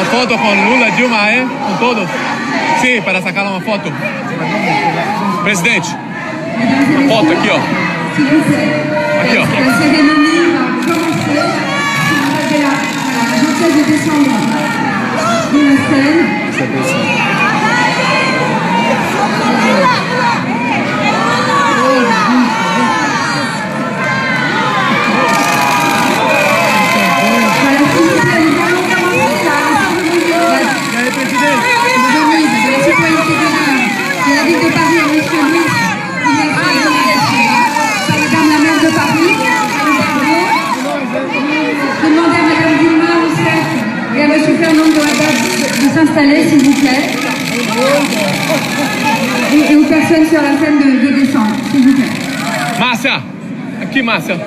Uma foto con Lula, Dilma, con todos. Sì, para sacar uma foto. Presidente, uma foto aqui, ó. Aqui, ó. La cérémonie va commencer. J'essaie de descendre de la scène. S'installer s'il vous plaît et aux personnes sur la scène de descendre s'il vous plaît. Márcia, aqui Márcia.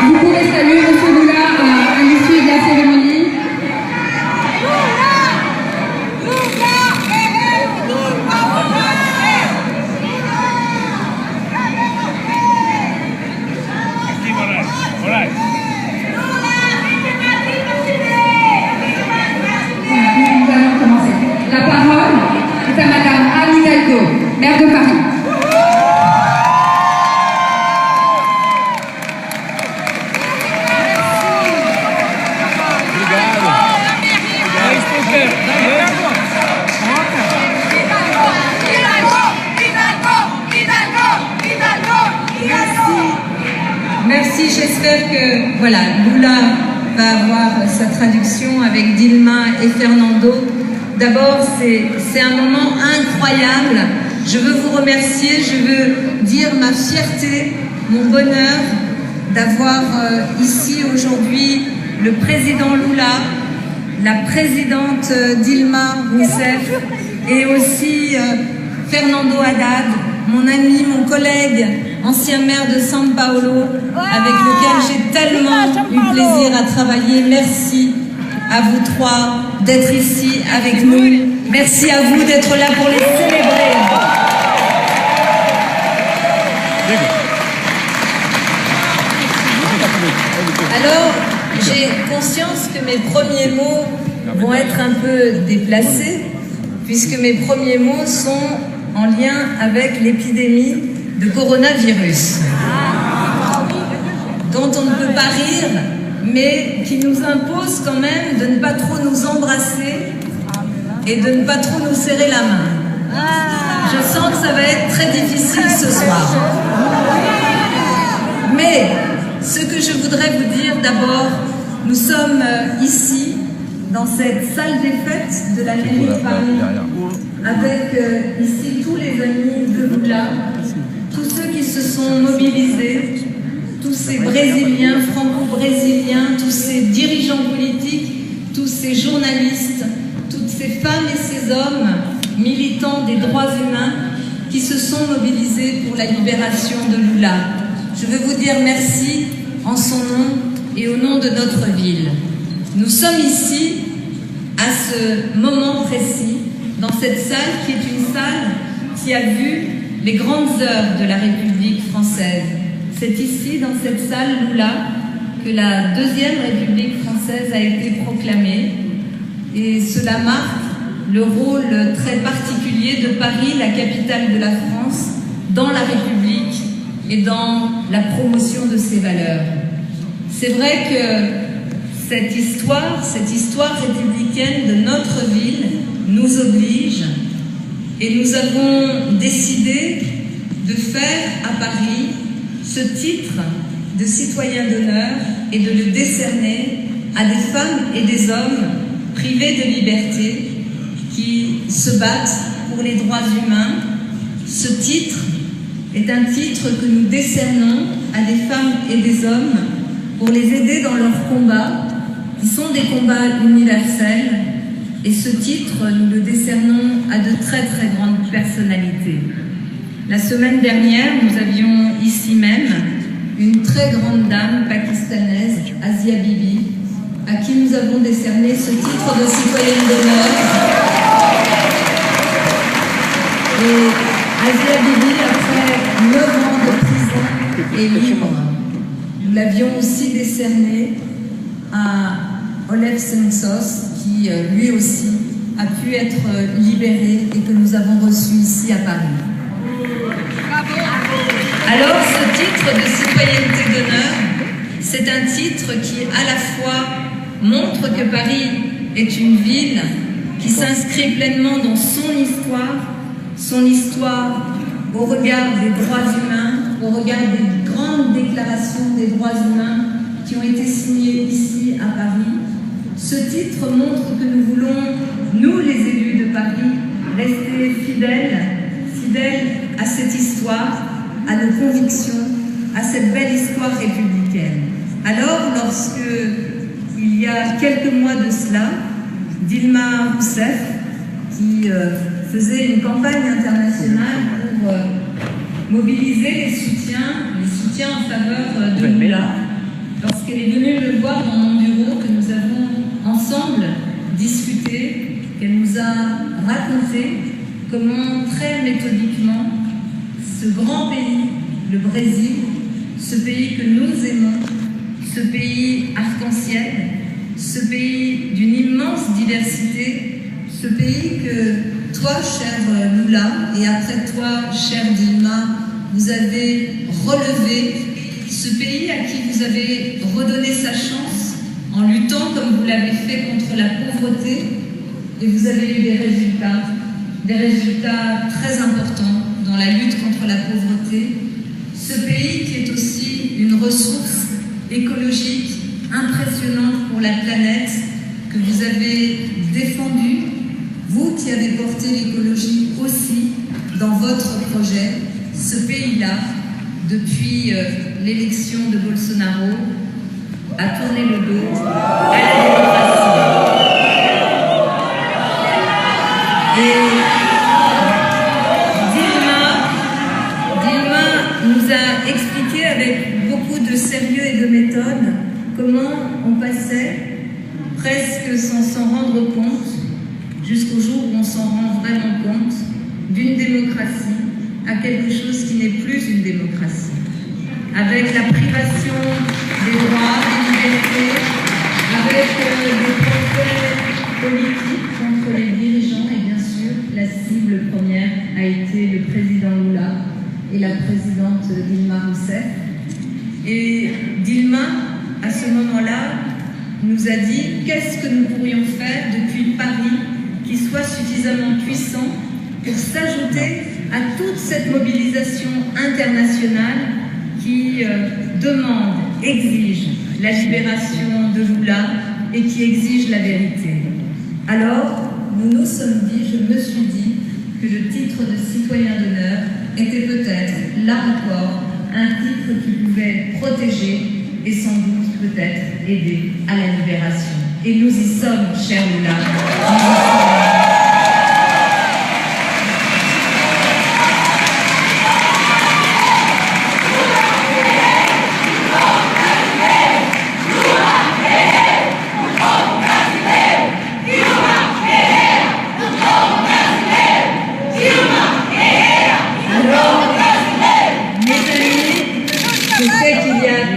Vous pouvez saluer monsieur Lula à l'issue de la cérémonie. La parole est à Madame Anne Hidalgo, maire de Paris. Merci, j'espère que voilà, Lula va avoir sa traduction avec Dilma et Fernando. D'abord, c'est un moment incroyable. Je veux vous remercier, je veux dire ma fierté, mon bonheur d'avoir ici aujourd'hui le président Lula, la présidente Dilma Rousseff et aussi Fernando Haddad, mon ami, mon collègue, ancien maire de São Paulo, avec lequel j'ai tellement eu plaisir à travailler. Merci à vous trois d'être ici avec nous. Merci à vous d'être là pour les célébrer. Alors, j'ai conscience que mes premiers mots vont être un peu déplacés, puisque mes premiers mots sont en lien avec l'épidémie de coronavirus, dont on ne peut pas rire, mais qui nous impose quand même de ne pas trop nous embrasser et de ne pas trop nous serrer la main. Je sens que ça va être très difficile ce soir. Mais ce que je voudrais vous dire d'abord, nous sommes ici, dans cette salle des fêtes de la mairie de Paris, avec ici tous les amis de Lula, tous ceux qui se sont mobilisés, tous ces Brésiliens, franco-brésiliens, tous ces dirigeants politiques, tous ces journalistes, toutes ces femmes et ces hommes militants des droits humains qui se sont mobilisés pour la libération de Lula. Je veux vous dire merci en son nom et au nom de notre ville. Nous sommes ici à ce moment précis, dans cette salle qui est une salle qui a vu les grandes heures de la République française. C'est ici, dans cette salle Lula, que la deuxième République française a été proclamée. Et cela marque le rôle très particulier de Paris, la capitale de la France, dans la République et dans la promotion de ses valeurs. C'est vrai que cette histoire républicaine de notre ville nous oblige et nous avons décidé de faire à Paris ce titre de citoyen d'honneur et de le décerner à des femmes et des hommes privés de liberté qui se battent pour les droits humains. Ce titre est un titre que nous décernons à des femmes et des hommes pour les aider dans leurs combats, qui sont des combats universels. Et ce titre, nous le décernons à de très très grandes personnalités. La semaine dernière, nous avions ici même une très grande dame pakistanaise, Asia Bibi, à qui nous avons décerné ce titre de citoyenne d'honneur. et libre. Nous l'avions aussi décerné à Oleg Sentsov, qui lui aussi a pu être libéré et que nous avons reçu ici à Paris. Alors, ce titre de citoyenneté d'honneur, c'est un titre qui à la fois montre que Paris est une ville qui s'inscrit pleinement dans son histoire au regard des droits humains, au regard des grandes déclarations des droits humains qui ont été signées ici à Paris. Ce titre montre que nous voulons, nous les élus de Paris, rester fidèles à cette histoire, à nos convictions, à cette belle histoire républicaine. Alors, lorsque, il y a quelques mois de cela, Dilma Rousseff, qui faisait une campagne internationale pour mobiliser les soutiens en faveur de Lula, lorsqu'elle est venue me voir dans mon bureau, que nous avons ensemble discuté, qu'elle nous a raconté comment très méthodiquement ce grand pays, le Brésil, ce pays que nous aimons, ce pays arc-en-ciel, ce pays d'une immense diversité, ce pays que toi, cher Lula, et après toi, cher Dilma, vous avez relevé, ce pays à qui vous avez redonné sa chance en luttant comme vous l'avez fait contre la pauvreté, et vous avez eu des résultats très importants dans la lutte contre la pauvreté. Ce pays qui est aussi une ressource écologique impressionnante pour la planète, que vous avez défendue, vous qui avez porté l'écologie aussi dans votre projet. Ce pays-là, depuis l'élection de Bolsonaro, a tourné le dos à la démocratie. Et Dilma nous a expliqué avec beaucoup de sérieux et de méthode comment on passait, presque sans s'en rendre compte, jusqu'au jour où on s'en rend vraiment compte, d'une démocratie à quelque chose qui n'est plus une démocratie, avec la privation des droits, des libertés, avec des procès politiques contre les dirigeants, et bien sûr, la cible première a été le président Lula et la présidente Dilma Rousseff. Et Dilma, à ce moment-là, nous a dit qu'est-ce que nous pourrions faire depuis Paris qui soit suffisamment puissant pour s'ajouter à toute cette mobilisation internationale qui demande, exige la libération de Lula et qui exige la vérité. Alors, nous nous sommes dit, je me suis dit, que le titre de citoyen d'honneur était peut-être, là encore, un titre qui pouvait protéger et sans doute peut-être aider à la libération. Et nous y sommes, cher Lula. Nous y sommes.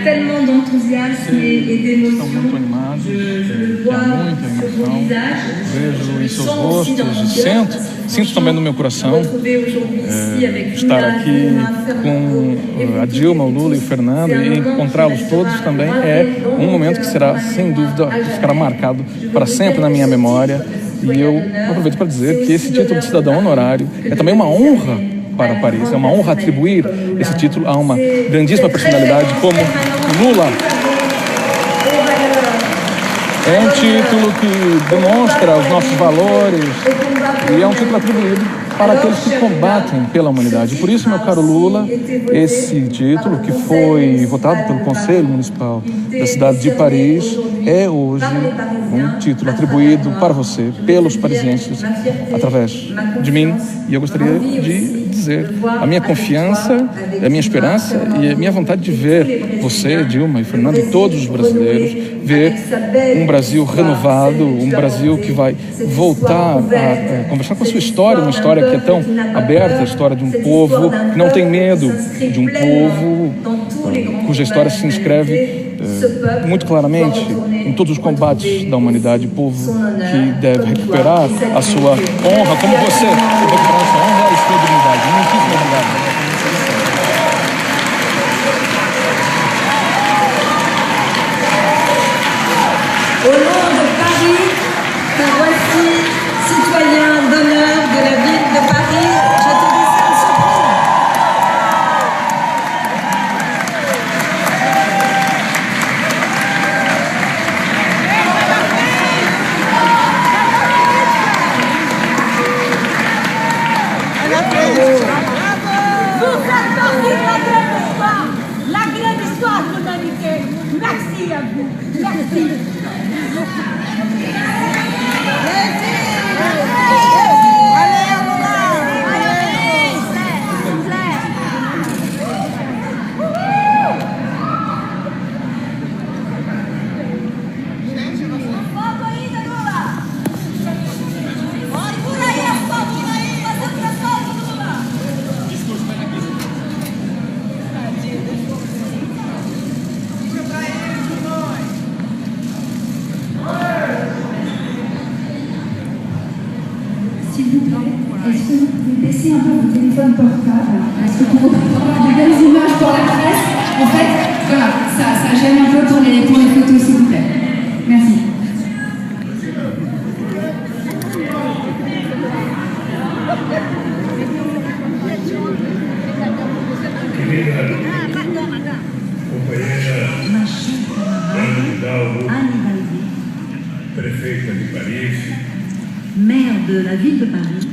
Tellement d'enthousiasme et d'émotion, je le vois sur vos visages, vejo em seus rostos, sinto também no meu coração estar aqui com a Dilma, o Lula e o Fernando, e encontrá-los todos também é um momento que será, sem dúvida, ficará marcado para sempre na minha memória. E eu aproveito para dizer que esse título de cidadão honorário é também uma honra para Paris. É uma honra atribuir esse título a uma grandíssima personalidade como Lula. É um título que demonstra os nossos valores e é um título atribuído para aqueles que combatem pela humanidade. Por isso, meu caro Lula, esse título que foi votado pelo Conselho Municipal da cidade de Paris é hoje um título atribuído para você, pelos parisienses, através de mim. E eu gostaria de dizer a minha confiança, a minha esperança e a minha vontade de ver você, Dilma e Fernando e todos os brasileiros, ver um Brasil renovado, um Brasil que vai voltar a conversar com a sua história, uma história que é tão aberta, a história de um povo que não tem medo, de um povo cuja história se inscreve muito claramente em todos os combates da humanidade, povo que deve recuperar a sua honra, como você recuperar a sua honra e a sua dignidade. Muitíssimo obrigado. Au nom de Paris, te voici, citoyen d'honneur de la ville de Paris. Je te descends surprise. Vous faites partie de la grande histoire de l'humanité. Merci à vous. Merci. S'il vous plaît, est-ce que vous pouvez baisser un peu vos téléphones portables? Est-ce que pour avoir de belles images pour la presse, en fait, voilà, ça gêne un peu pour les photos, s'il vous plaît. Merci. Prefeita de Paris, maire de la ville de Paris,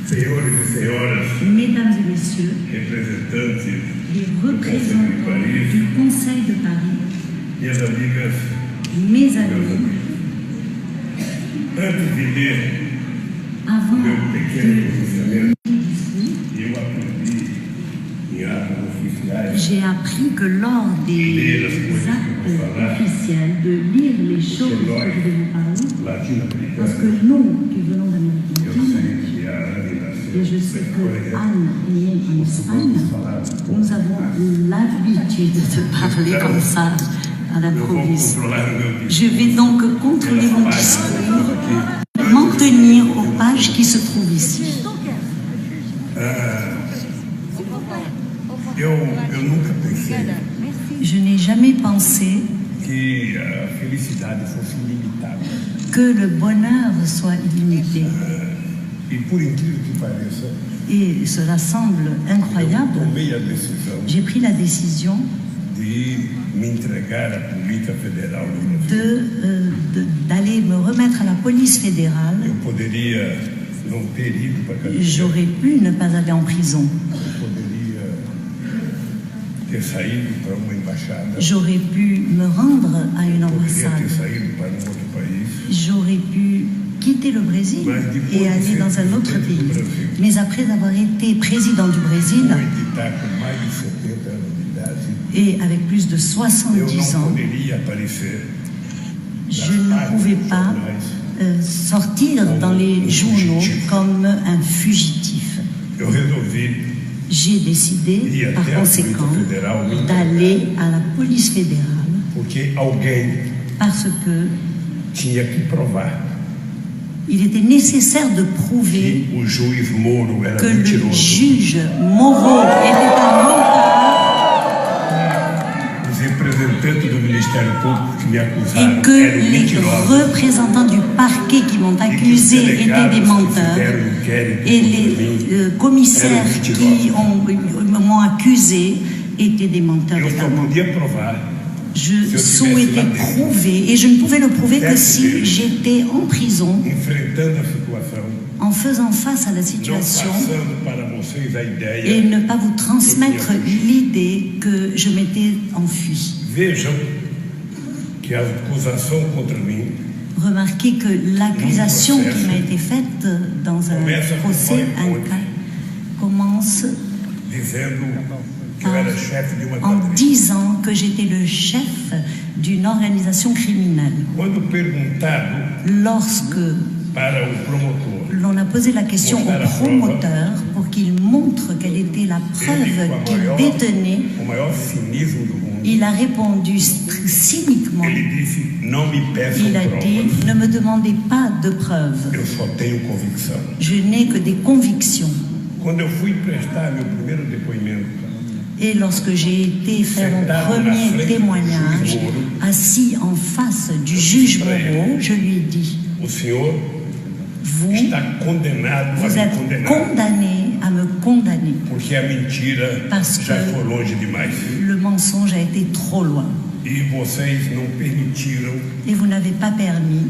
senhores e senhoras, mesdames et messieurs, representantes les représentants du Conseil de Paris, minhas amigas, mes meus amis, amigos. Antes de ler avant meu pequeno de pronunciamento, eu aprendi em atos oficiais j'ai appris que lors des actes officiels, de lire les choses que je vais vous parler, parce que latino-americanos. nous qui venons d'Amérique Eu latine, sei que a Anne et je sais que Anne est née en Espagne, nous avons l'habitude de parler comme ça à eu vou l'improviste. controlar o meu Je vais donc contrôler mon discours, m'en tenir aux pages qui se trouvent ici. Eu nunca pensei Je n'ai jamais pensé que a felicidade fosse ilimitada. que le bonheur soit illimité. E por incrível que pareça, Et cela semble eu incroyable. tomei a decisão J'ai pris la décision de me entregar à Polícia Federal do Brasil. d'aller me remettre à la police fédérale. Eu poderia não ter ido para a cadeia. J'aurais pu ne pas aller en prison. Eu poderia ter saído para uma embaixada. J'aurais pu me rendre à une Poderia ter ambassade. saído para um outro país. J'aurais pu quitter le Brésil et aller dans un autre pays. Mais après avoir été président du Brésil Fui editar com mais de 70 anos de idade. et avec plus de Eu 70 não ans, poderia aparecer je ne pouvais pas sortir dans les journaux comme un fugitif. Eu resolvi J'ai décidé, par conséquent, d'aller à la police fédérale porque alguém parce que tinha que provar il était nécessaire de prouver que o juiz Moro era que le mentiroso. juge Moreau était un menteur Os representantes do Ministério Público que me et acusaram que eram les mentirosos. représentants du parquet qui m'ont accusé étaient des menteurs et les commissaires qui m'ont accusé étaient des menteurs Eu só également. podia provar Je souhaitais prouver, et je ne pouvais le prouver que si j'étais en prison, enfrentando a situação, en faisant face à la não situation passando para vocês a et ideia. ne pas vous transmettre l'idée que je m'étais enfui. Vejam que a acusação contra mim Remarquez que l'accusation qui m'a été faite dans un procès, un cas, commence dizendo que eu era chefe de uma en quadrilha. disant que j'étais le chef d'une organisation criminelle. Quando perguntado, Lorsque l'on a posé la question au promoteur pour qu'il montre quelle était la preuve qu'il détenait. Il a répondu cyniquement. Il a dit, ne me demandez pas de preuves. Je n'ai que des convictions. Et lorsque j'ai été faire mon premier témoignage, assis en face du juge Moreau, je lui ai dit, vous êtes condamné à me condamner parce que le mensonge a été trop loin. Et vous n'avez pas permis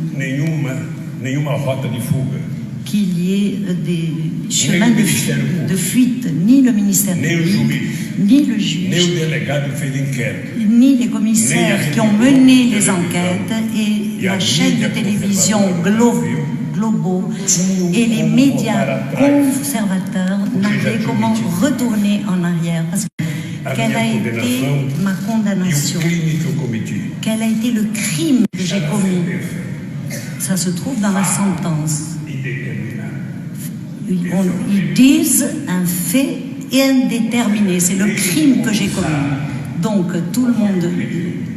qu'il y ait des chemins de fuite, ni le ministère public, ni le juge, ni les commissaires qui ont mené les enquêtes, et la chaîne de télévision globaux et les médias conservateurs n'avaient comment retourner en arrière. Parce que quelle a été ma condamnation? Quel a été le crime que j'ai commis? Ça se trouve dans la sentence. Ils disent un fait indéterminé, c'est le crime que j'ai commis. Donc tout le monde,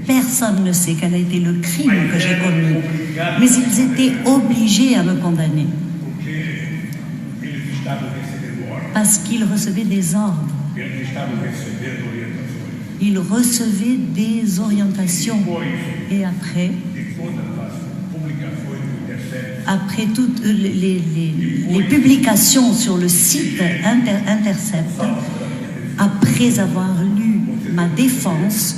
personne ne sait quel a été le crime que j'ai commis, mais ils étaient obligés à me condamner parce qu'ils recevaient des ordres, ils recevaient des orientations, et après toutes les publications sur le site Intercept, après avoir lu ma défense,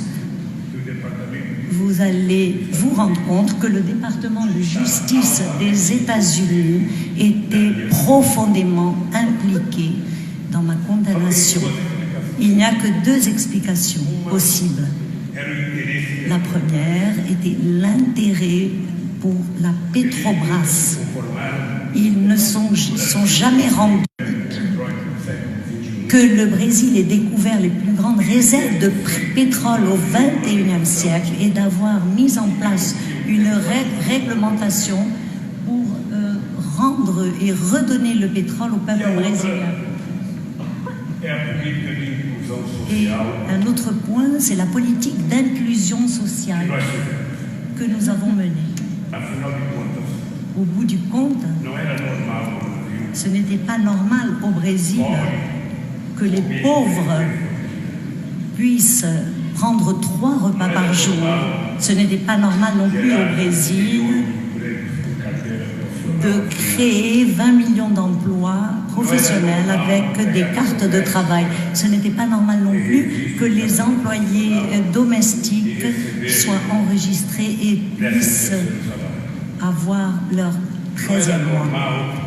vous allez vous rendre compte que le département de justice des États-Unis était profondément impliqué dans ma condamnation. Il n'y a que deux explications possibles. La première était l'intérêt pour la Petrobras. Ils ne sont jamais rendus que le Brésil ait découvert les plus grandes réserves de pétrole au XXIe siècle et d'avoir mis en place une réglementation pour rendre et redonner le pétrole au peuple brésilien. Et un autre point, c'est la politique d'inclusion sociale que nous avons menée. Au bout du compte, ce n'était pas normal au Brésil que les pauvres puissent prendre 3 repas par jour. Ce n'était pas normal non plus au Brésil de créer 20 millions d'emplois professionnels avec des cartes de travail. Ce n'était pas normal non plus que les employés domestiques soient enregistrés et puissent avoir leur 13e mois.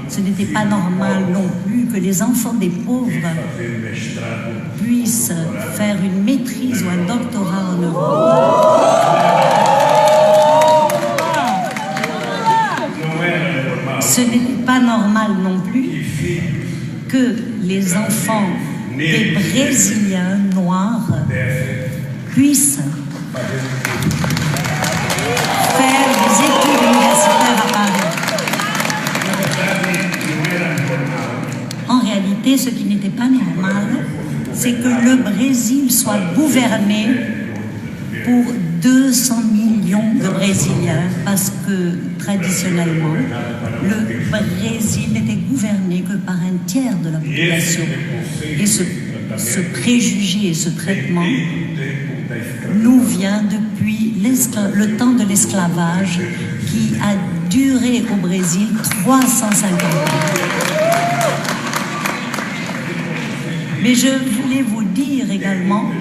Ce n'était pas normal non plus que les enfants des pauvres puissent faire une maîtrise ou un doctorat en Europe. Ce n'était pas normal non plus que les enfants des Brésiliens noirs puissent faire des études universitaires à Paris. En réalité, ce qui n'était pas normal, c'est que le Brésil soit gouverné pour 200 millions de Brésiliens, parce que traditionnellement, le Brésil n'était gouverné que par un tiers de la population. Et ce préjugé et ce traitement nous vient depuis le temps de l'esclavage qui a duré au Brésil 350 ans. Mais je voulais vous dire également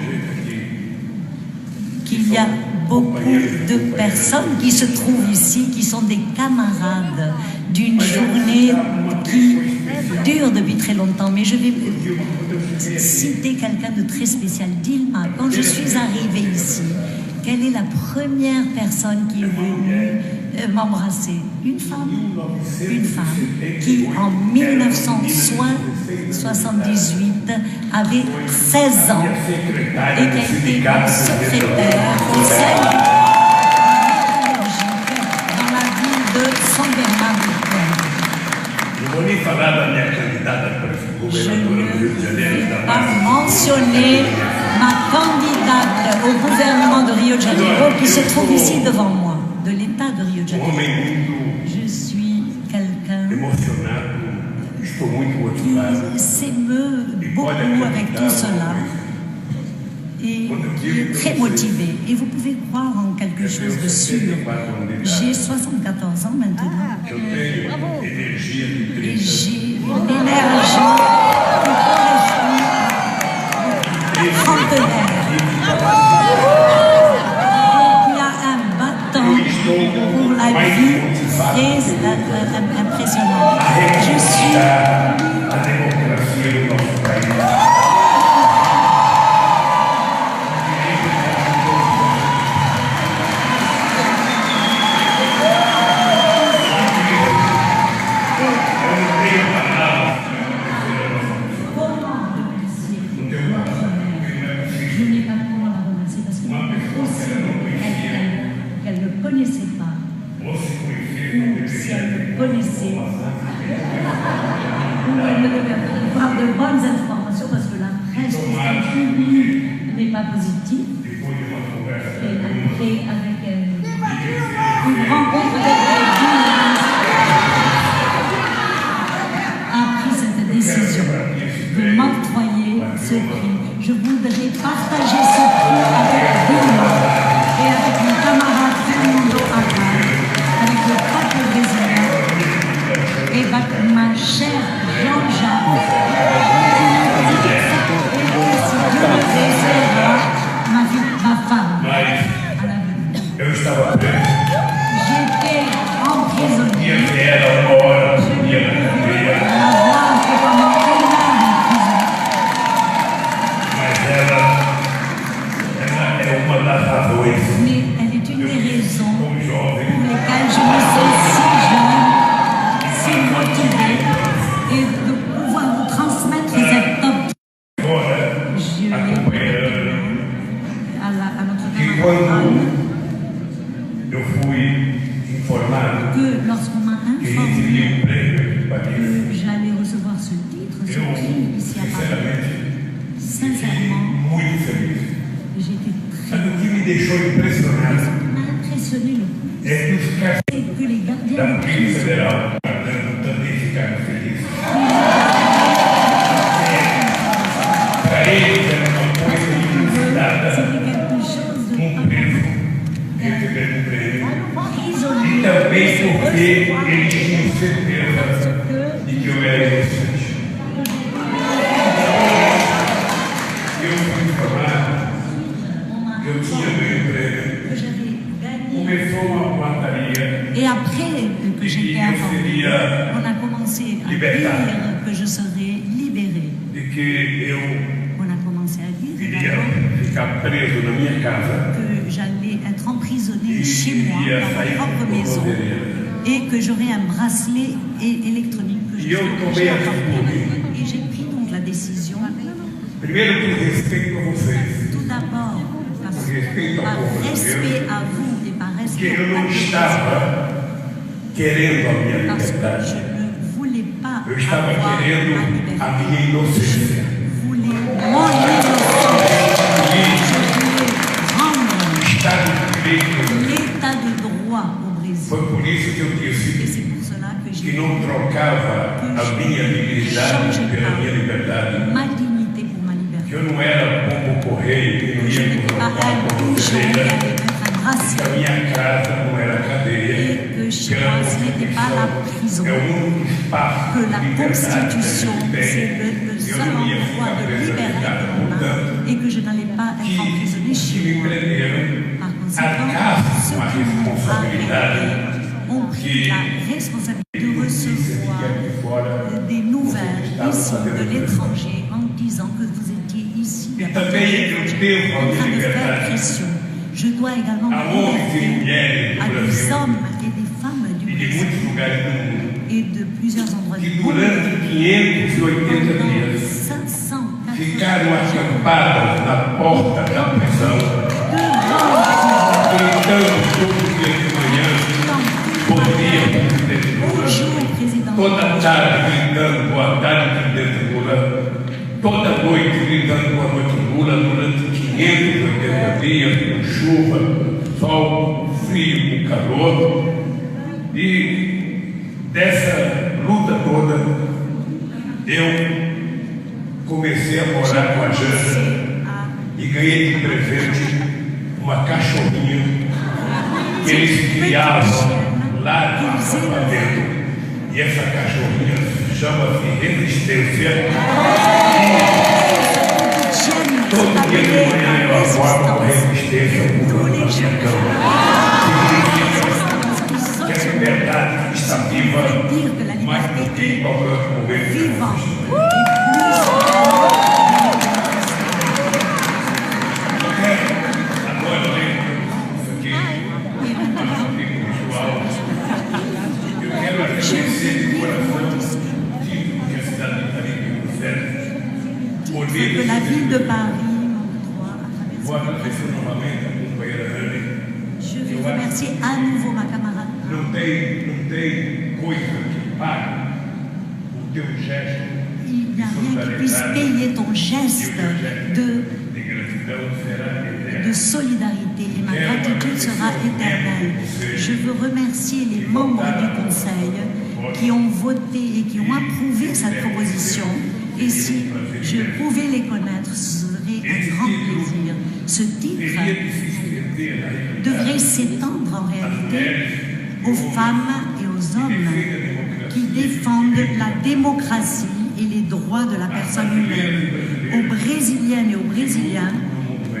qu'il y a beaucoup de personnes qui se trouvent ici, qui sont des camarades d'une journée qui dure depuis très longtemps. Mais je vais citer quelqu'un de très spécial. Dilma, quand je suis arrivée ici, quelle est la première personne qui est venue m'embrasser? Une femme qui en 1978 avait 16 ans et qui a été secrétaire au sein dans la ville de San Bernardino. Je ne vais pas mentionner ma candidate au gouvernement de Rio de Janeiro qui se trouve ici devant moi, de l'État de Rio de Janeiro. Je suis quelqu'un qui s'émeut beaucoup avec tout cela et qui est très motivé. Et vous pouvez croire en quelque chose de sûr. J'ai 74 ans maintenant et j'ai une énergie trentenaire. Il y a un battant pour la vie très impressionnant. Je suis... de bonnes informations parce que la presse n'est pas positive. Et après, avec une rencontre a pris cette décision de m'octroyer ce prix. Je voudrais partager ce prix avec vous et avec mon camarade Fernando Haddad, avec le peuple brésilien et avec ma chère Jean-Jacques. Ma femme. J'étais emprisonnée. Mais elle est une des raisons pour lesquelles je me sens si jeune, si motivée, et de pouvoir vous transmettre cette top. Je l'ai à notre camarade que lorsqu'on m'a informé que j'allais recevoir ce titre, ce prix ici à Paris, sincèrement, j'étais très ce qui m'a impressionné le plus, c'est que les gardiens de prison c'était quelque chose de e também porque eles tinham certeza de que eu era inocente. Eu fui informado que eu tinha meu emprego. Começou uma batalha. Et après que j'étais informé, on a commencé à dire que je serais libéré. De que eu on a commencé à dire ficar preso na minha casa. Que j'allais être emprisonné chez moi, dans ma propre maison, et que j'aurais un bracelet électronique que je serais et j'ai pris donc la décision. Tout d'abord, par respect à vous et par respect à parce que je ne voulais pas avoir ma liberté. Je voulais mon innocence. L'état de droit au Brésil. Et c'est pour cela que j'ai ma dignité pour ma liberté. Je n'étais pas un bouchon qui allait mettre un bracelet. Et que chez moi, ce n'était pas la prison. Que la Constitution, c'est le seul endroit de liberté que l'on a. Et que je n'allais pas être emprisonné chez moi. Par conséquent, ceux qui m'ont arrêté ont pris la responsabilité de recevoir des nouvelles ici de l'étranger en disant que vous étiez ici en train de faire pression. Je dois également m'adresser à des hommes et des femmes du Brésil et de plusieurs endroits du monde. Pendant 500 ficaram acampadas na porta da prisão, gritando todo dia de manhã, bom dia, presidente Lula, toda tarde 580 dias, com chuva, sol, frio, com calor. E dessa luta toda, eu comecei a morar com a Janja e ganhei de presente uma cachorrinha que eles criavam lá no acampamento. E essa cachorrinha chama-se Resistência. Todo dia de manhã eu acordo com Resistência por na minha cama. Que a liberdade está viva mais do que em qualquer momento. Que la ville de Paris Je vais remercier à nouveau ma camarade. Il n'y a rien qui puisse payer ton geste de solidarité et ma gratitude sera éternelle. Je veux remercier les membres du Conseil qui ont voté et qui ont approuvé cette proposition. Et si je pouvais les connaître, ce serait un grand plaisir. Ce titre devrait s'étendre en réalité aux femmes et aux hommes qui défendent la démocratie et les droits de la personne humaine, aux Brésiliennes et aux Brésiliens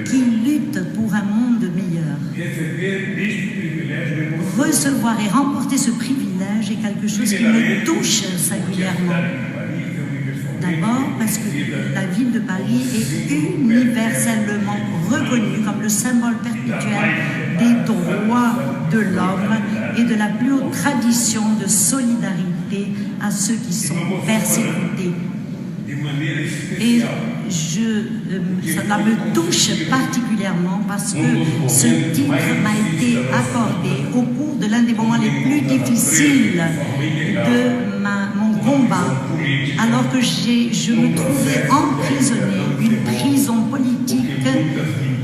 qui luttent pour un monde meilleur. Recevoir et remporter ce privilège est quelque chose qui me touche singulièrement. D'abord parce que la ville de Paris est universellement reconnue comme le symbole perpétuel des droits de l'homme et de la plus haute tradition de solidarité à ceux qui sont persécutés. Et cela me touche particulièrement parce que ce titre m'a été accordé au cours de l'un des moments les plus difficiles de mon combat, alors que je me trouvais emprisonnée, une prison politique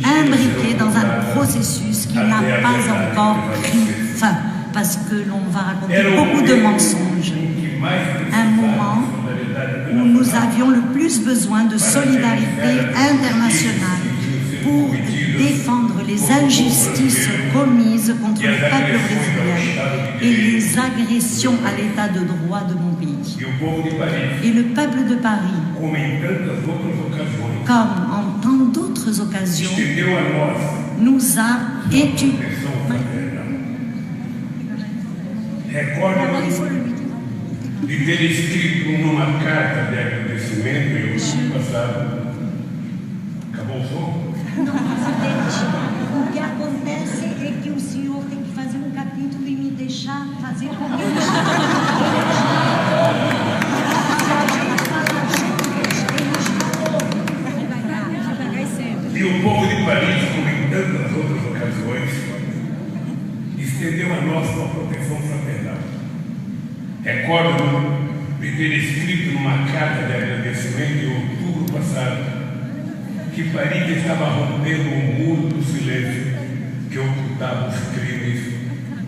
imbriquée dans un processus qui n'a pas encore pris fin, parce que l'on va raconter beaucoup de mensonges. Un moment où nous avions le plus besoin de solidarité internationale pour défendre les injustices commises contre le peuple brésilien et les agressions à l'état de droit de mon pays. Et le peuple de Paris, comme en tant d'autres occasions, nous a étudié. De ter escrito numa carta de agradecimento em outubro passado. Acabou o som? O que acontece é que o senhor tem que fazer um capítulo e me deixar fazer E o povo de Paris, como em tantas outras ocasiões, estendeu a nós uma proteção fraternal. Recordo-me de ter escrito numa carta de agradecimento em outubro passado que Paris estava rompendo o muro do silêncio que ocultava os crimes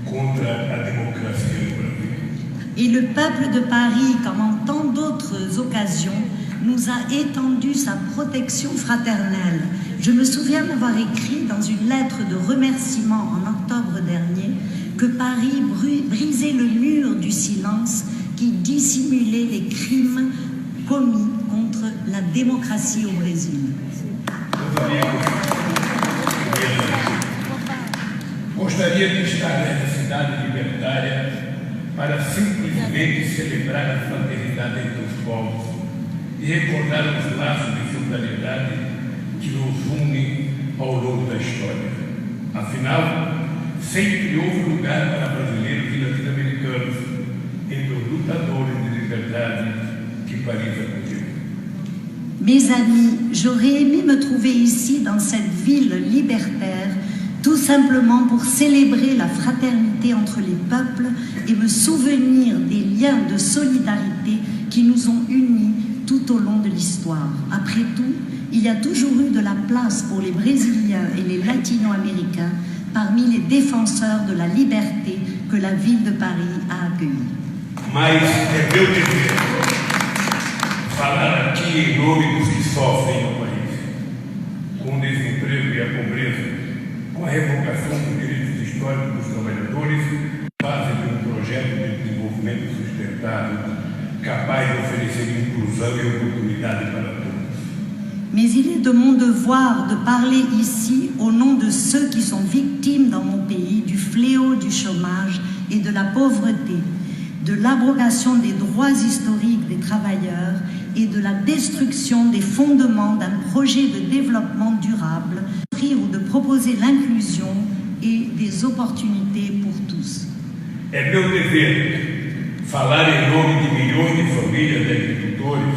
contre a démocratie du Brésil. Et le peuple de Paris, comme en tant d'autres occasions, nous a étendu sa protection fraternelle. Je me souviens d'avoir écrit dans une lettre de remerciement en octobre dernier que Paris brisait le mur du silence qui dissimulait les crimes commis contre la démocratie au Brésil. Gostaria de estar nessa cidade libertária para simplesmente celebrar a fraternidade entre os povos e recordar os laços de solidariedade que nos unem ao longo da história. Afinal, sempre houve lugar para brasileiros e latino-americanos entre os lutadores de liberdade que Paris acolheu. Mes amis, j'aurais aimé me trouver ici, dans cette ville libertaire, tout simplement pour célébrer la fraternité entre les peuples et me souvenir des liens de solidarité qui nous ont unis tout au long de l'histoire. Après tout, il y a toujours eu de la place pour les Brésiliens et les Latino-Américains parmi les défenseurs de la liberté que la ville de Paris a accueillis. Mas é meu dever falar aqui em nome dos que sofrem no país, com o desemprego e a pobreza, com a revogação dos direitos históricos dos trabalhadores, base de um projeto de desenvolvimento sustentável, capaz de oferecer inclusão e oportunidade para todos. Mais il est de mon devoir de parler ici au nom de ceux qui sont victimes dans mon pays du fléau du chômage et de la pauvreté, de l'abrogation des droits historiques des travailleurs et de la destruction des fondements d'un projet de développement durable, ou de proposer l'inclusion et des opportunités pour tous. É meu dever falar em nome de milhões de famílias de agricultores,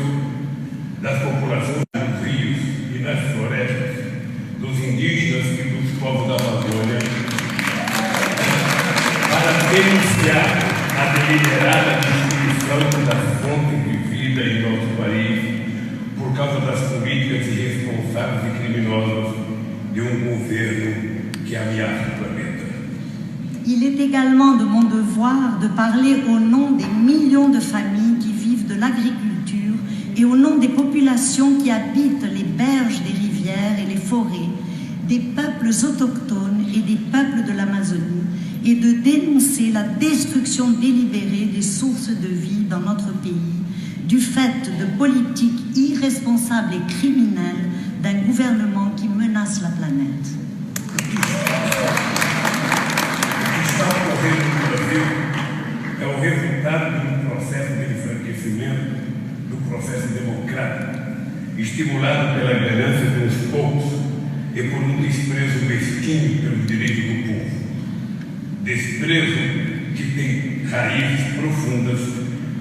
das populações dos rios e nas florestas, dos indígenas e dos povos da Amazônia, para denunciar a deliberada destruição das fontes de vida em nosso país por causa das políticas irresponsáveis e criminosas de um governo que ameaça o planeta. Il est également de mon devoir de parler au nom des millions de familles qui vivent de l'agriculture et au nom des populations qui habitent les berges des rivières et les forêts, des peuples autochtones et des peuples de l'Amazonie, et de dénoncer la destruction délibérée des sources de vie dans notre pays, du fait de politiques irresponsables et criminelles d'un gouvernement qui menace la planète. O que está ocorrendo no Brasil é o resultado de um processo de enfraquecimento do processo democrático, estimulado pela ganância de uns poucos e por um desprezo mesquinho pelos direitos do povo. Desprezo que tem raízes profundas,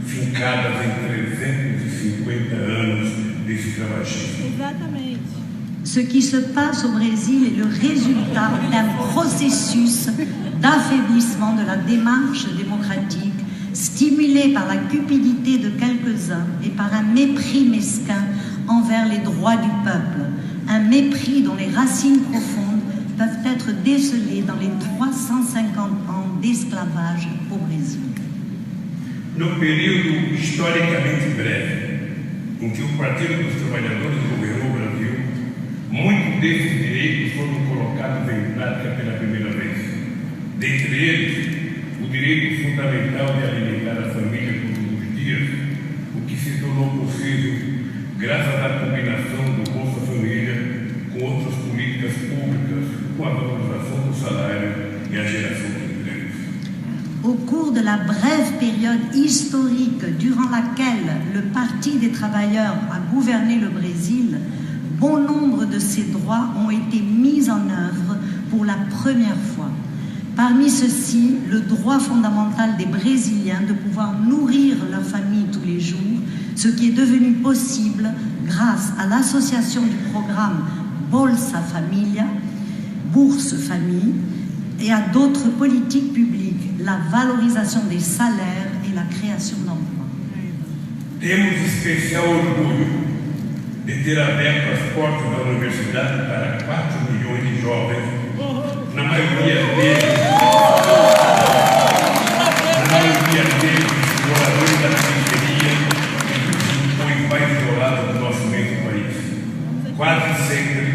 fincadas em 350 anos de escravagismo. Exatamente. Ce qui se passe au Brésil est le résultat d'un processus d'affaiblissement de la démarche démocratique, stimulé par la cupidité de quelques-uns et par un mépris mesquin envers les droits du peuple, un mépris dont les racines profondes peuvent être décelées dans les 350 ans d'esclavage au Brésil. No período historicamente breve em que o Partido dos Trabalhadores governou o Brasil, muitos desses direitos foram colocados em prática pela primeira vez. Dentre eles, o direito fundamental de alimentar a família todos os dias, o que se tornou possível graças à combinação do Bolsa Família com outras políticas públicas, com a valorização do salário e a geração de empregos. Au cours de la brève période historique durant laquelle le Parti des travailleurs a gouverné le Brésil, bon nombre de ces droits ont été mis en œuvre pour la première fois. Parmi ceux-ci, le droit fondamental des Brésiliens de pouvoir nourrir leur famille tous les jours, ce qui est devenu possible grâce à l'association du programme Bolsa Família, Bourse Famille, et à d'autres politiques publiques, la valorisation des salaires et la création d'emplois. Temos especial orgulho de ter aberto as portas da universidade para 4 milhões de jovens, na maioria deles moradores da periferia e dos rincões mais isolados do nosso mesmo país. Quase sempre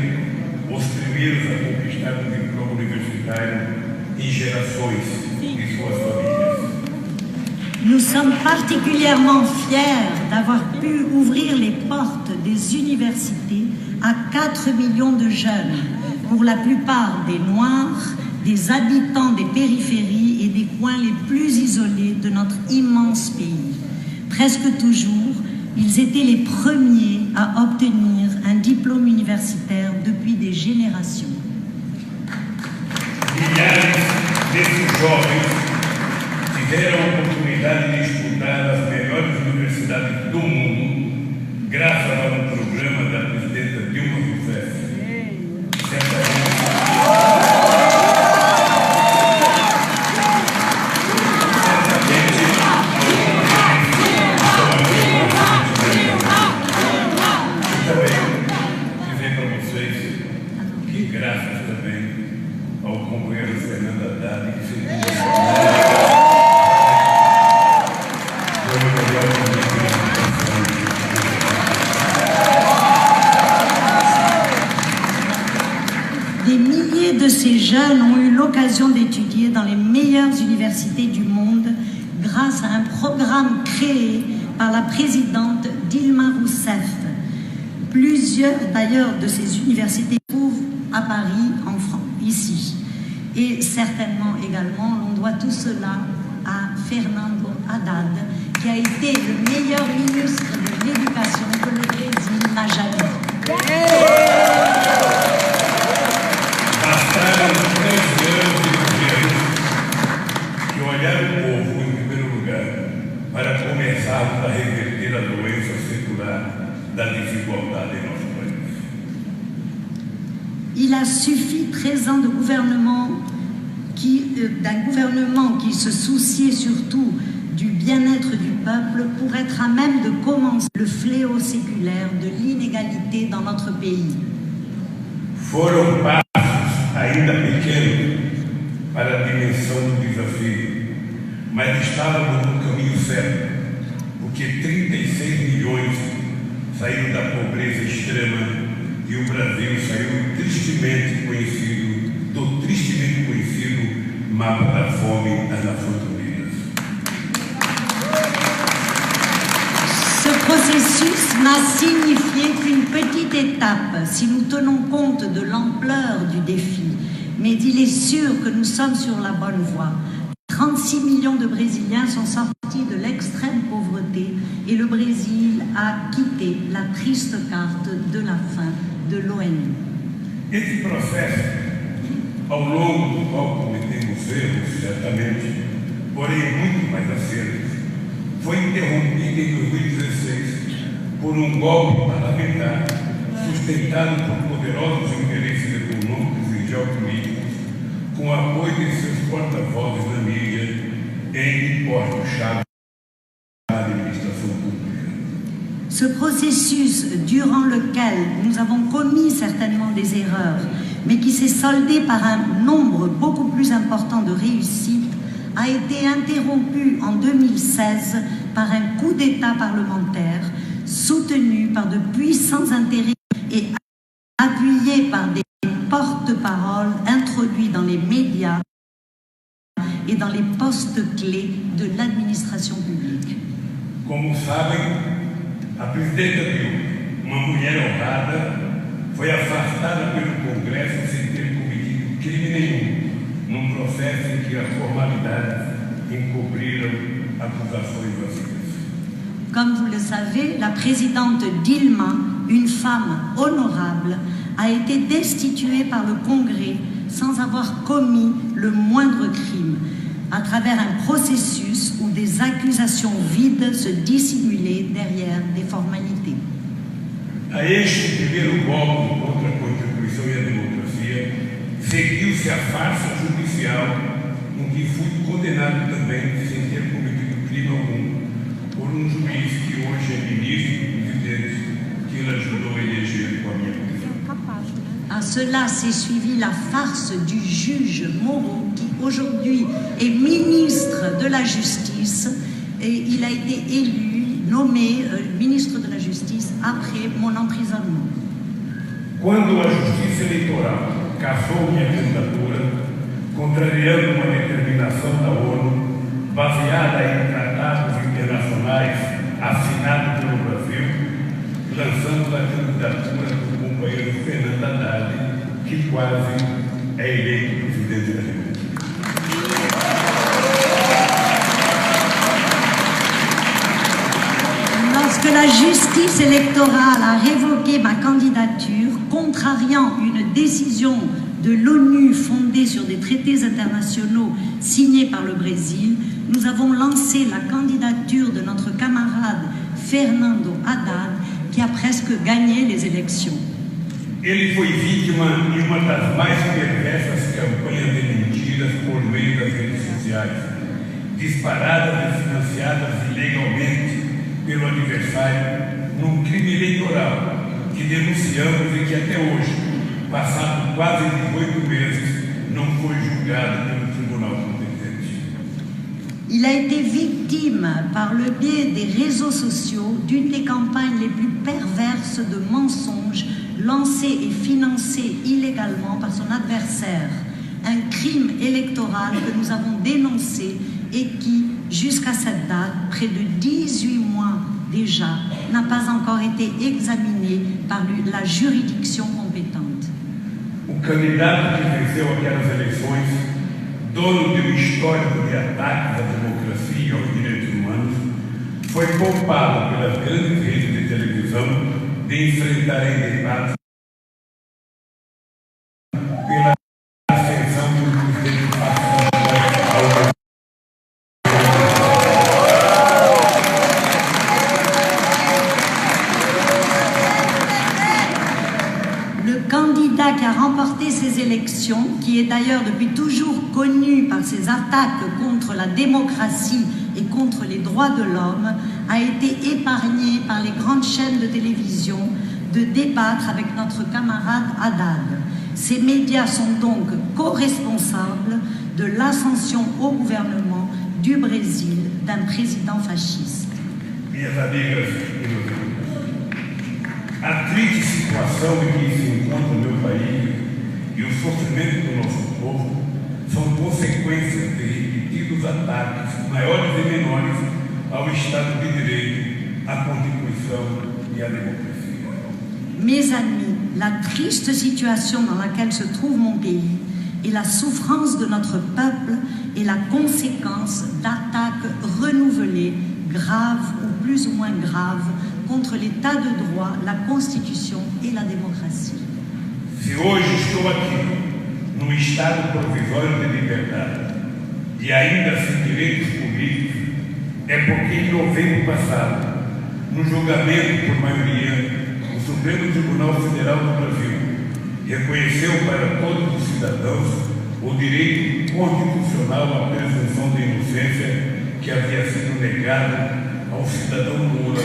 os primeiros a conquistar um diploma universitário em gerações de suas famílias. Nous sommes particulièrement fiers d'avoir pu ouvrir les portes des universités à 4 millions de jeunes, pour la plupart des Noirs, des habitants des périphéries et des coins les plus isolés de notre immense pays. Presque toujours, ils étaient les premiers à obtenir un diplôme universitaire depuis des générations. Milhares desses jovens tiveram a oportunidade de estudar nas melhores universidades do mundo, graças a um programa da presidenta Dilma Rousseff. jeunes ont eu l'occasion d'étudier dans les meilleures universités du monde grâce à un programme créé par la présidente Dilma Rousseff. Plusieurs d'ailleurs de ces universités se trouvent à Paris, en France, ici. Et certainement également, on doit tout cela à Fernando Haddad, qui a été le meilleur ministre de l'éducation que le Brésil n'a jamais eu. Passaram 13 anos de governo que olharam o povo em primeiro lugar para começarmos a reverter a doença secular da desigualdade em nosso país. Il a suffi 13 ans de gouvernement d'un gouvernement qui se souciait surtout du bien-être du peuple pour être à même de commencer le fléau séculaire de l'inégalité dans notre pays. Foram passos ainda pequenos para a dimensão do desafio, mas estávamos no caminho certo, porque 36 milhões saíram da pobreza extrema e o Brasil saiu tristemente conhecido do tristemente conhecido mapa da fome das Nações Unidas. Ce processus n'a signifié qu'une petite étape si nous tenons compte de l'ampleur du défi, mais il est sûr que nous sommes sur la bonne voie. 36 millions de Brésiliens sont sortis de l'extrême pauvreté et le Brésil a quitté la triste carte de la fin de l'ONU. Esse processo, ao longo do qual cometemos erros, certamente, porém muito mais acertos, foi interrompido em 2016 por golpe parlamentar sustentado por poderosos interesses econômicos e geopolíticos, com o apoio de seus porta-vozes na mídia em postos-chave da administração pública. Ce processus durant lequel nous avons commis certainement des erreurs, mais qui s'est soldé par un nombre beaucoup plus important de réussites, a été interrompu en 2016 par un coup d'État parlementaire soutenu par de puissants intérêts et appuyé par des porte-paroles introduits dans les médias et dans les postes clés de l'administration publique. Como sabem, a presidenta Dilma, uma mulher honrada, foi afastada pelo Congresso sem ter cometido crime nenhum, num processo em que as formalidades encobriram acusações vazias. Comme vous le savez, la présidente Dilma, une femme honorable, a été destituée par le Congrès sans avoir commis le moindre crime, à travers un processus où des accusations vides se dissimulaient derrière des formalités. A este primeiro golpe contra a Constituição e a democracia, seguiu-se a farsa judicial em que fui condenado também sem ter cometido crime algum por juiz que hoje é ministro e presidente que ele ajudou a eleger com a minha prisão. À cela s'est suivi la farce du juge Moro qui aujourd'hui est ministre de la Justice et il a été élu, nommé ministre de la Justice après mon emprisonnement. Quando a Justiça Eleitoral cassou minha candidatura, contrariando uma determinação da ONU baseada em tratados internacionais assinados pelo Brasil, lançamos a candidatura do companheiro Fernando Haddad, que quase é eleito presidente da República. Lorsque la justice électorale a révoqué ma candidature, contrariant une décision de l'ONU fondée sur des traités internationaux signés par le Brésil, nous avons lancé la candidature de notre camarade Fernando Haddad, qui a presque gagné les élections. Ele foi vítima de uma das mais perversas campanhas de mentiras por meio das redes sociais, disparadas e financiadas ilegalmente pelo adversário num crime eleitoral que denunciamos e que até hoje, passado quase 18 meses, não foi julgado pelo tribunal competente. Il a été victime, par le biais des réseaux sociaux, d'une des campagnes les plus perverses de mensonges lancées et financées illégalement par son adversaire, un électorale que nous avons dénoncée et qui, jusqu'à cette date, près de 18 mois déjà, n'a pas encore été examinée par la juridiction compétente. O candidato que venceu aquelas eleições, dono de um histórico de ataques à democracia e aos direitos humanos, foi poupado pelas grandes redes de televisão de enfrentar em debates pela ascensão do presidente ao Le candidat qui a remporté ces élections, qui est d'ailleurs depuis toujours connu par ses attaques contre la démocratie et contre les droits de l'homme, a été épargné par les grandes chaînes de télévision de débattre avec notre camarade Haddad. Ces médias sont donc co-responsables de l'ascension au gouvernement du Brésil d'un président fasciste. Minhas amigas e meus amigos, a triste situação em que se encontra o meu país e o sofrimento do nosso povo são consequências de repetidos ataques, maiores e menores, ao Estado de Direito, à Constituição e à democracia. Mes amis, la triste situation dans laquelle se trouve mon pays et la souffrance de notre peuple est la conséquence d'attaques renouvelées, graves ou plus ou moins graves, contre l'état de droit, la Constitution et la démocratie. Se hoje estou aqui, num estado provisório de liberdade e ainda sem direitos políticos, é porque em novembro passado, no julgamento por maioria, o Supremo Tribunal Federal do Brasil reconheceu para todos os cidadãos o direito constitucional à presunção de inocência que havia sido negado ao cidadão Lula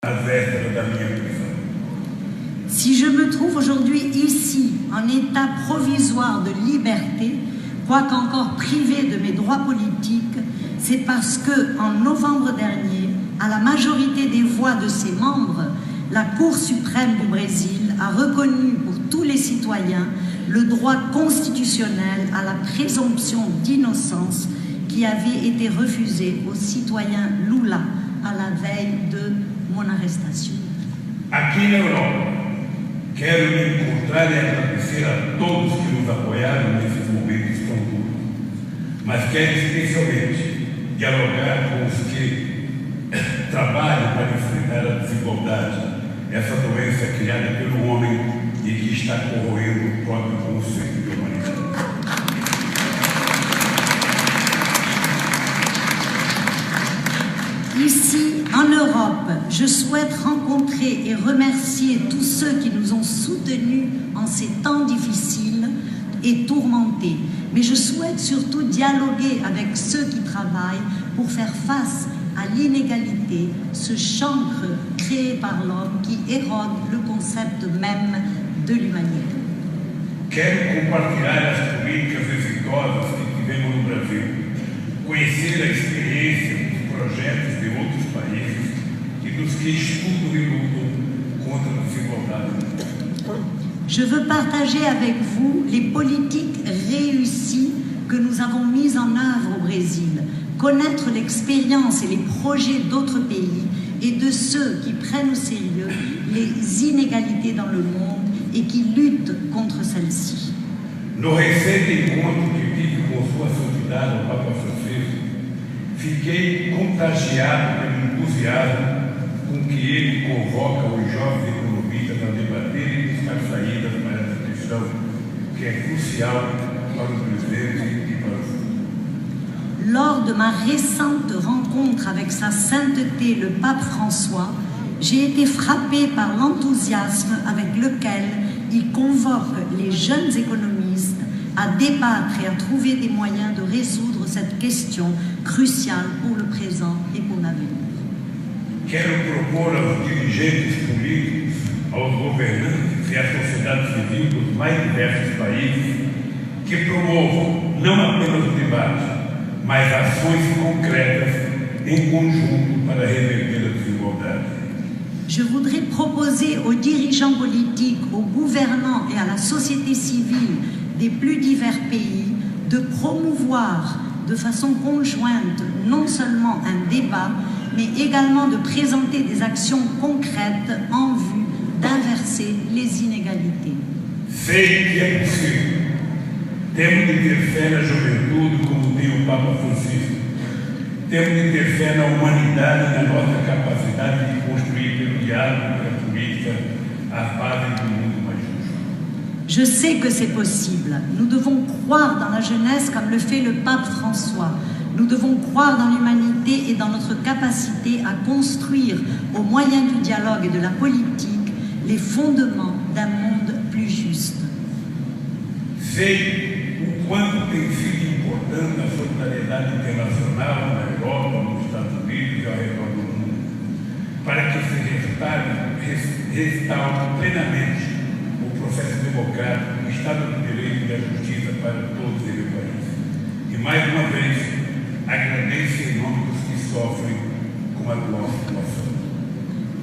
à véspera da minha prisão. Si je me trouve aujourd'hui ici, en état provisoire de liberté, quoique encore privé de mes droits politiques, c'est parce que, en novembre dernier, à la majorité des voix de ses membres, la Cour suprême du Brésil a reconnu pour tous les citoyens le droit constitutionnel à la présomption d'innocence qui avait été refusé au citoyen Lula à la veille de mon arrestation. Aqui na Europa, quero me encontrar e agradecer a todos que nos apoiaram nesses momentos tão duros, mas quero especialmente dialogar com os que trabalham para enfrentar a desigualdade, essa doença criada pelo homem e que está corroendo o próprio conceito de humanidade. Ici, en Europe, je souhaite rencontrer et remercier tous ceux qui nous ont soutenus en ces temps difficiles et tourmentés. Mais je souhaite surtout dialoguer avec ceux qui travaillent pour faire face à l'inégalité, ce chancre créé par l'homme qui érode le concept même de l'humanité. Quero compartilhar as políticas exitosas que tivemos no Brasil, conhecer a experiência dos projetos de outros países e dos que estudam e lutam contra a desigualdade. Je veux partager avec vous les politiques réussies que nous avons mises en œuvre au Brésil, connaître l'expérience et les projets d'autres pays et de ceux qui prennent au sérieux les inégalités dans le monde et qui luttent contre celles-ci. No recente encontro que tive com Sua Santidade, o Papa Francisco, fiquei contagiado pelo entusiasmo com que ele convoca os jovens economistas a debater e buscar saídas para essa questão, que é crucial para o presente e para o futuro. Lors de ma récente rencontre avec sa sainteté, le pape François, j'ai été frappée par l'enthousiasme avec lequel il convoque les jeunes économistes à débattre et à trouver des moyens de résoudre cette question cruciale pour le présent et pour l'avenir. Quero propor aos dirigentes políticos, aos governantes e à sociedade civil dos mais diversos países que promovam não apenas o debate, mas ações concretas em conjunto para reverter a desigualdade. Je voudrais proposer aux dirigeants politiques, aux gouvernants et à la société civile des plus divers pays de promouvoir de façon conjointe non seulement un débat, mais également de présenter des actions concrètes en vue d'inverser les inégalités. Sei que é possível. Temos de ter fé na juventude, como tem o Papa Francisco. Temos de ter fé na humanidade e na nossa capacidade de construir pelo diálogo, pela política, a paz do mundo mais justo. Je sais que c'est possible. Nous devons croire dans la jeunesse comme le fait le pape François. Nous devons croire dans l'humanité et dans notre capacité à construire, au moyen du dialogue et de la politique, les fondements d'un monde plus juste. Sei o quanto tem sido importante a solidariedade internacional na Europa, nos Estados Unidos e ao redor do mundo, para que se restaure plenamente o processo democrático, o Estado de Direito e a justiça para todos e o país. E mais uma vez, agradeço em nome dos que sofrem com a atual situação.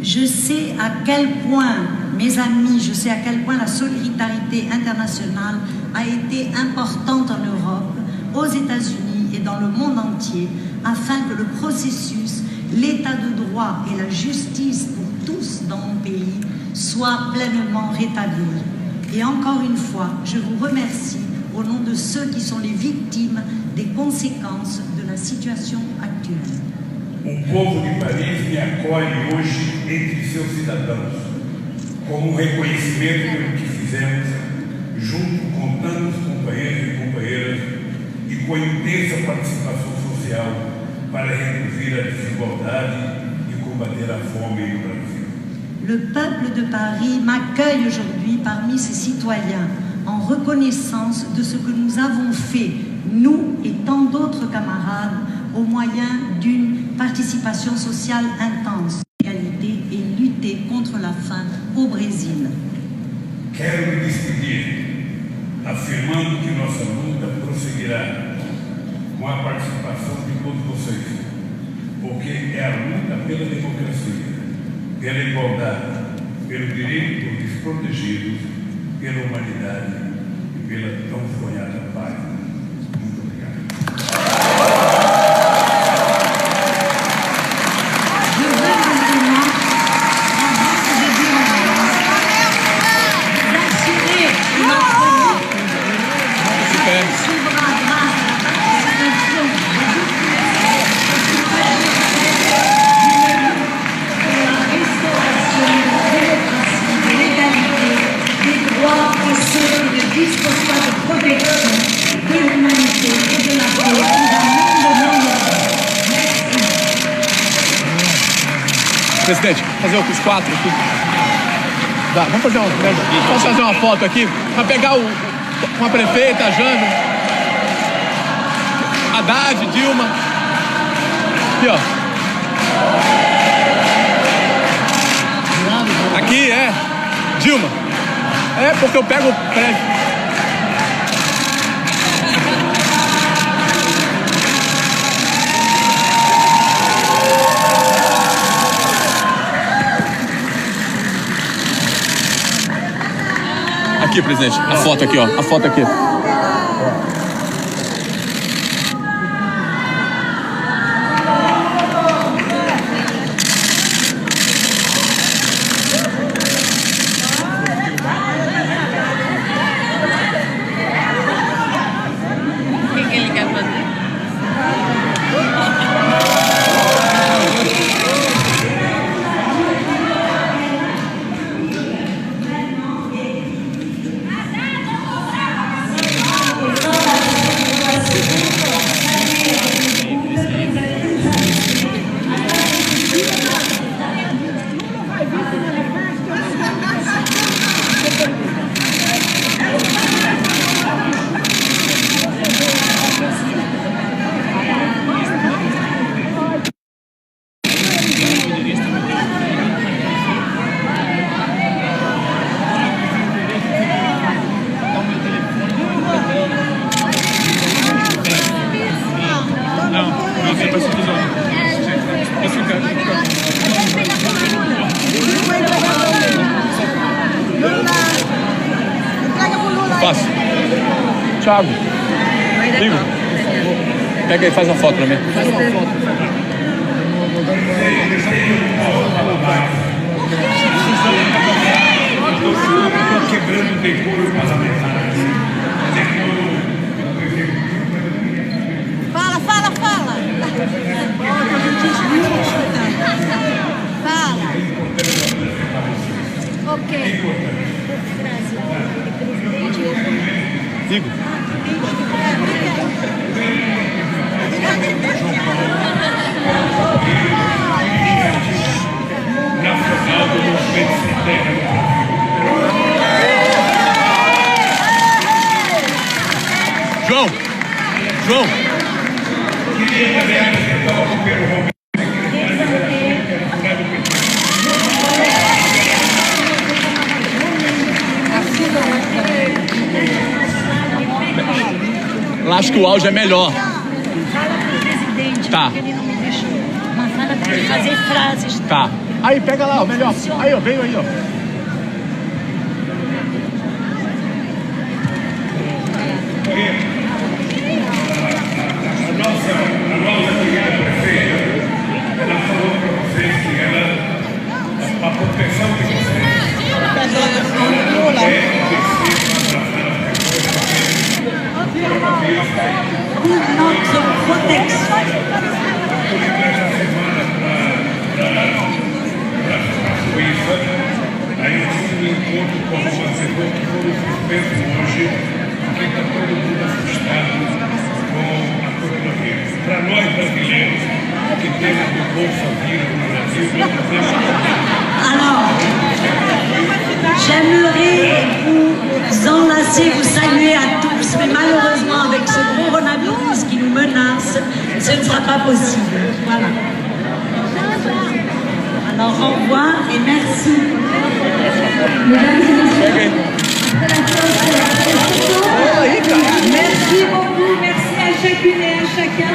Je sais à quel point, mes amis, je sais à quel point la solidarité internationale a été importante en Europe, aux États-Unis et dans le monde entier, afin que le processus, l'état de droit et la justice pour tous dans mon pays soient pleinement rétablis. Et encore une fois, je vous remercie au nom de ceux qui sont les victimes des conséquences de la situation actuelle. O povo de Paris me acolhe hoje entre seus cidadãos, como reconhecimento pelo que fizemos, junto com tantos companheiros e companheiras, e com intensa participação social para reduzir a desigualdade e combater a fome no Brasil. Le peuple de Paris m'accueille aujourd'hui parmi ses citoyens en reconnaissance de ce que nous avons fait, nous et tant d'autres camarades, au moyen d'une participation sociale intense, égalité et lutter contre la faim au Brésil. Quero me despedir afirmando que nossa luta prosseguirá com a participação de todos vocês, porque é a luta pela democracia, pela igualdade, pelo direito dos desprotegidos, pela humanidade e pela tão sonhada paz. Muito obrigado. Presidente, fazer os quatro aqui. Dá, vamos fazer uma foto aqui para pegar com a prefeita, a Jana, Haddad, Dilma. Aqui, ó. Aqui é Dilma. É porque eu pego o prédio. Aqui, presidente, a foto aqui, ó, a foto aqui. O que ele quer fazer? Thiago, Igor, pega aí e faz uma foto pra mim. Faz uma foto. Estou quebrando o decoro parlamentar. Fala. Fala. Ok. Igor. Nacional do Movimento Sem Terra. João. Queria também apresentar o primeiro Romero. Acho que o áudio é melhor. Fala pro presidente, Tá. porque ele não me deixou. Mas fala pra ele fazer frases. Tá. Aí, pega lá, o melhor. Aí, ó, veio aí, ó. A nossa querida prefeita, ela falou para vocês que a proteção de vocês Notre protection. Aí eu tive um encontro com o vencedor que foram suspensos hoje, porque está todo mundo assustado com a coronavírus. Para nós brasileiros que temos o Bolsa Vírus no Brasil, nós fazemos. Alors, j'aimerais vous enlacer, vous saluer à tous, mais malheureusement, avec ce coronavirus qui nous menace, ce ne sera pas possible. Voilà. Alors, au revoir et merci. Mesdames et messieurs, Merci beaucoup, merci à chacune et à chacun.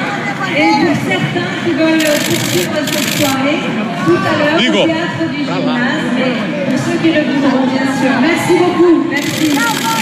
Et pour certains qui veulent poursuivre cette soirée, tout à l'heure au théâtre du gymnase, mais pour ceux qui le voudront, bien sûr. Merci beaucoup, merci.